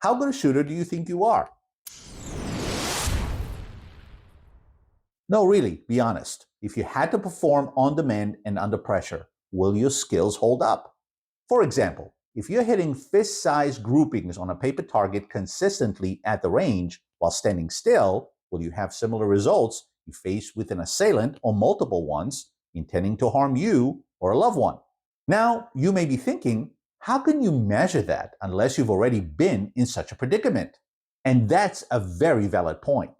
How good a shooter do you think you are? No, really, be honest. If you had to perform on demand and under pressure, will your skills hold up? For example, if you're hitting fist-sized groupings on a paper target consistently at the range while standing still, will you have similar results if faced with an assailant or multiple ones intending to harm you or a loved one? Now, you may be thinking, how can you measure that unless you've already been in such a predicament? And that's a very valid point.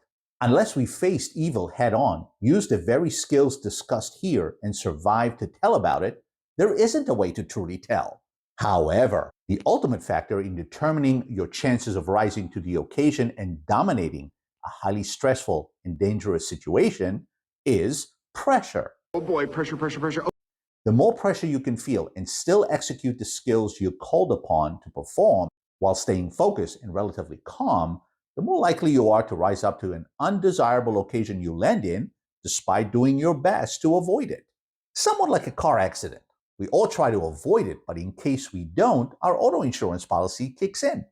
Unless we faced evil head on, used the very skills discussed here, and survived to tell about it, there isn't a way to truly tell. However, the ultimate factor in determining your chances of rising to the occasion and dominating a highly stressful and dangerous situation is pressure. Oh boy, pressure, pressure, pressure. Oh. The more pressure you can feel and still execute the skills you're called upon to perform while staying focused and relatively calm, the more likely you are to rise up to an undesirable occasion you land in, despite doing your best to avoid it. Somewhat like a car accident. We all try to avoid it, but in case we don't, our auto insurance policy kicks in.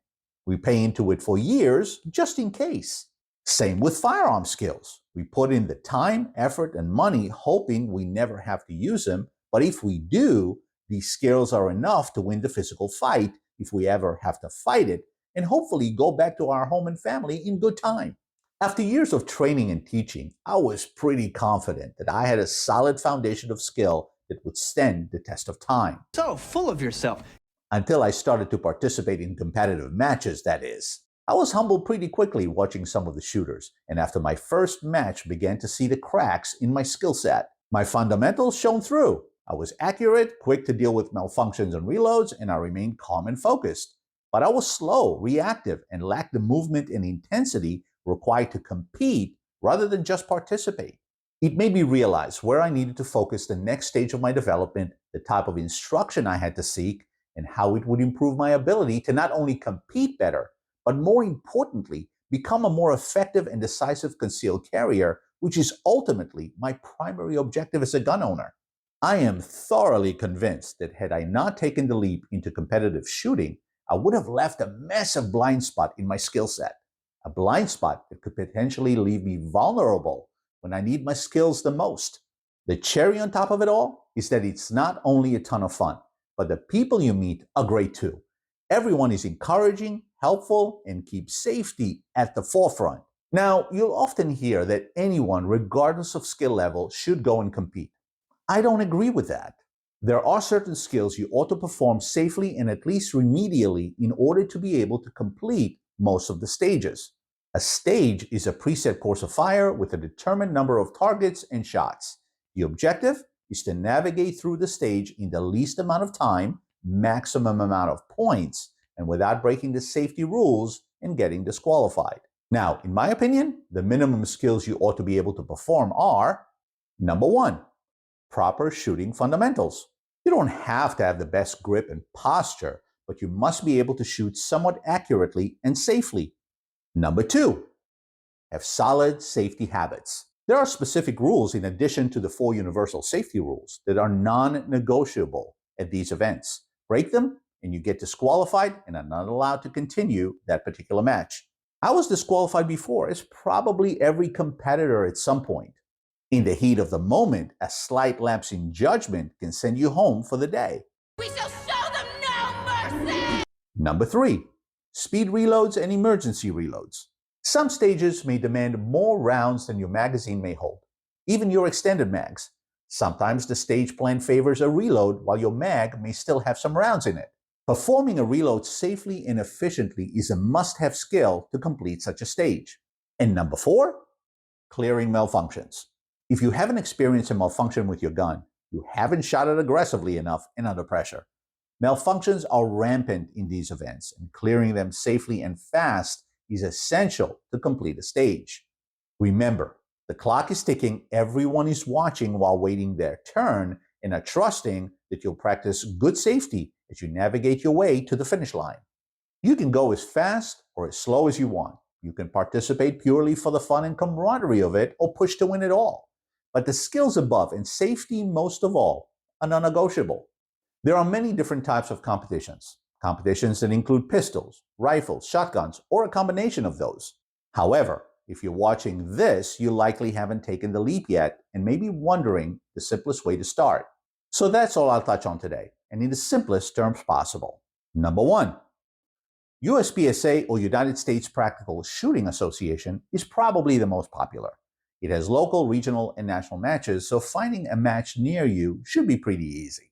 We pay into it for years, just in case. Same with firearm skills. We put in the time, effort, and money hoping we never have to use them, but if we do, these skills are enough to win the physical fight if we ever have to fight it, and hopefully go back to our home and family in good time. After years of training and teaching, I was pretty confident that I had a solid foundation of skill that would stand the test of time. So full of yourself. Until I started to participate in competitive matches, that is. I was humbled pretty quickly watching some of the shooters, and after my first match began to see the cracks in my skill set. My fundamentals shone through. I was accurate, quick to deal with malfunctions and reloads, and I remained calm and focused. But I was slow, reactive, and lacked the movement and intensity required to compete rather than just participate. It made me realize where I needed to focus the next stage of my development, the type of instruction I had to seek, and how it would improve my ability to not only compete better, but more importantly, become a more effective and decisive concealed carrier, which is ultimately my primary objective as a gun owner. I am thoroughly convinced that had I not taken the leap into competitive shooting, I would have left a massive blind spot in my skill set, a blind spot that could potentially leave me vulnerable when I need my skills the most. The cherry on top of it all is that it's not only a ton of fun, but the people you meet are great too. Everyone is encouraging, helpful, and keeps safety at the forefront. Now, you'll often hear that anyone, regardless of skill level, should go and compete. I don't agree with that. There are certain skills you ought to perform safely and at least remedially in order to be able to complete most of the stages. A stage is a preset course of fire with a determined number of targets and shots. The objective is to navigate through the stage in the least amount of time, maximum amount of points, and without breaking the safety rules and getting disqualified. Now, in my opinion, the minimum skills you ought to be able to perform are: number 1, proper shooting fundamentals. You don't have to have the best grip and posture, but you must be able to shoot somewhat accurately and safely. Number 2, have solid safety habits. There are specific rules in addition to the 4 universal safety rules that are non-negotiable at these events. Break them and you get disqualified and are not allowed to continue that particular match. I was disqualified before, as probably every competitor at some point. In the heat of the moment, a slight lapse in judgment can send you home for the day. We shall show them no mercy! Number 3, speed reloads and emergency reloads. Some stages may demand more rounds than your magazine may hold, even your extended mags. Sometimes the stage plan favors a reload while your mag may still have some rounds in it. Performing a reload safely and efficiently is a must-have skill to complete such a stage. And number 4, clearing malfunctions. If you haven't experienced a malfunction with your gun, you haven't shot it aggressively enough and under pressure. Malfunctions are rampant in these events, and clearing them safely and fast is essential to complete a stage. Remember, the clock is ticking, everyone is watching while waiting their turn, and are trusting that you'll practice good safety as you navigate your way to the finish line. You can go as fast or as slow as you want. You can participate purely for the fun and camaraderie of it, or push to win it all. But the skills above, and safety most of all, are non-negotiable. There are many different types of competitions. competitions that include pistols, rifles, shotguns, or a combination of those. However, if you're watching this, you likely haven't taken the leap yet and may be wondering the simplest way to start. So that's all I'll touch on today, and in the simplest terms possible. Number 1. USPSA, or United States Practical Shooting Association, is probably the most popular. It has local, regional, and national matches, so finding a match near you should be pretty easy.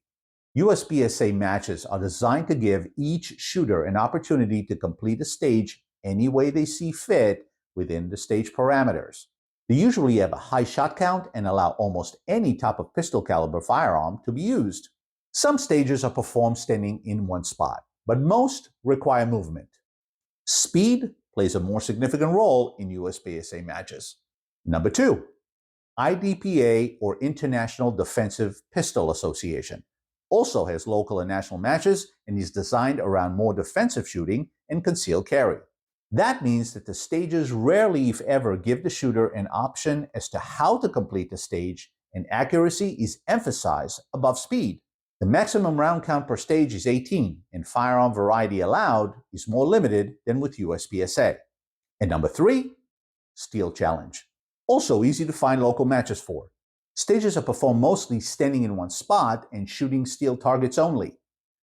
USPSA matches are designed to give each shooter an opportunity to complete a stage any way they see fit within the stage parameters. They usually have a high shot count and allow almost any type of pistol caliber firearm to be used. Some stages are performed standing in one spot, but most require movement. Speed plays a more significant role in USPSA matches. Number 2, IDPA, or International Defensive Pistol Association, also has local and national matches and is designed around more defensive shooting and concealed carry. That means that the stages rarely, if ever, give the shooter an option as to how to complete the stage, and accuracy is emphasized above speed. The maximum round count per stage is 18, and firearm variety allowed is more limited than with USPSA. And number 3, Steel Challenge. Also easy to find local matches for. Stages are performed mostly standing in one spot and shooting steel targets only.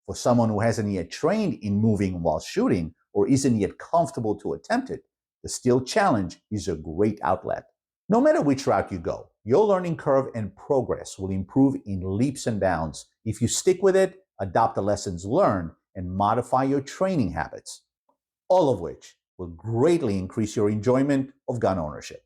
For someone who hasn't yet trained in moving while shooting or isn't yet comfortable to attempt it, the Steel Challenge is a great outlet. No matter which route you go, your learning curve and progress will improve in leaps and bounds if you stick with it, adopt the lessons learned, and modify your training habits, all of which will greatly increase your enjoyment of gun ownership.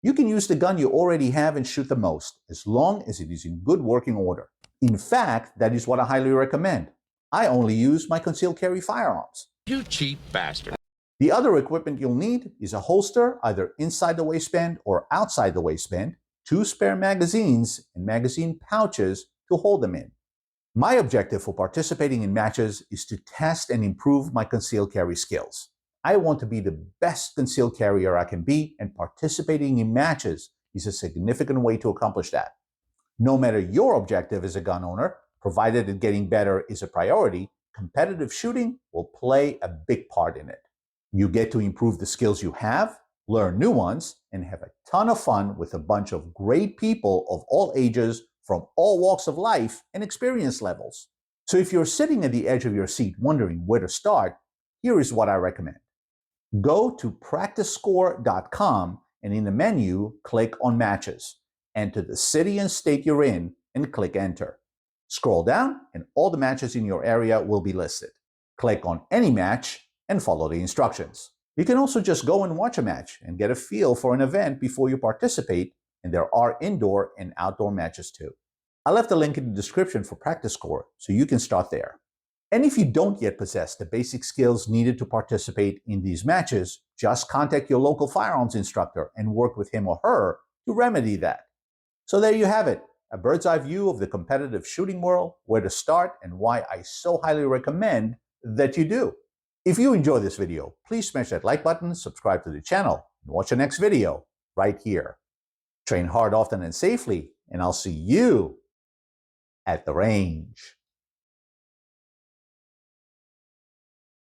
You can use the gun you already have and shoot the most, as long as it is in good working order. In fact, that is what I highly recommend. I only use my concealed carry firearms. You cheap bastard. The other equipment you'll need is a holster, either inside the waistband or outside the waistband, 2 spare magazines, and magazine pouches to hold them in. My objective for participating in matches is to test and improve my concealed carry skills. I want to be the best concealed carrier I can be, and participating in matches is a significant way to accomplish that. No matter your objective as a gun owner, provided that getting better is a priority, competitive shooting will play a big part in it. You get to improve the skills you have, learn new ones, and have a ton of fun with a bunch of great people of all ages from all walks of life and experience levels. So if you're sitting at the edge of your seat wondering where to start, here is what I recommend. Go to practicescore.com and in the menu, click on Matches. Enter the city and state you're in and click Enter. Scroll down and all the matches in your area will be listed. Click on any match and follow the instructions. You can also just go and watch a match and get a feel for an event before you participate, and there are indoor and outdoor matches too. I left a link in the description for Practice Score so you can start there. And if you don't yet possess the basic skills needed to participate in these matches, just contact your local firearms instructor and work with him or her to remedy that. So there you have it, a bird's eye view of the competitive shooting world, where to start, and why I so highly recommend that you do. If you enjoy this video, please smash that like button, subscribe to the channel, and watch the next video right here. Train hard, often, and safely, and I'll see you at the range.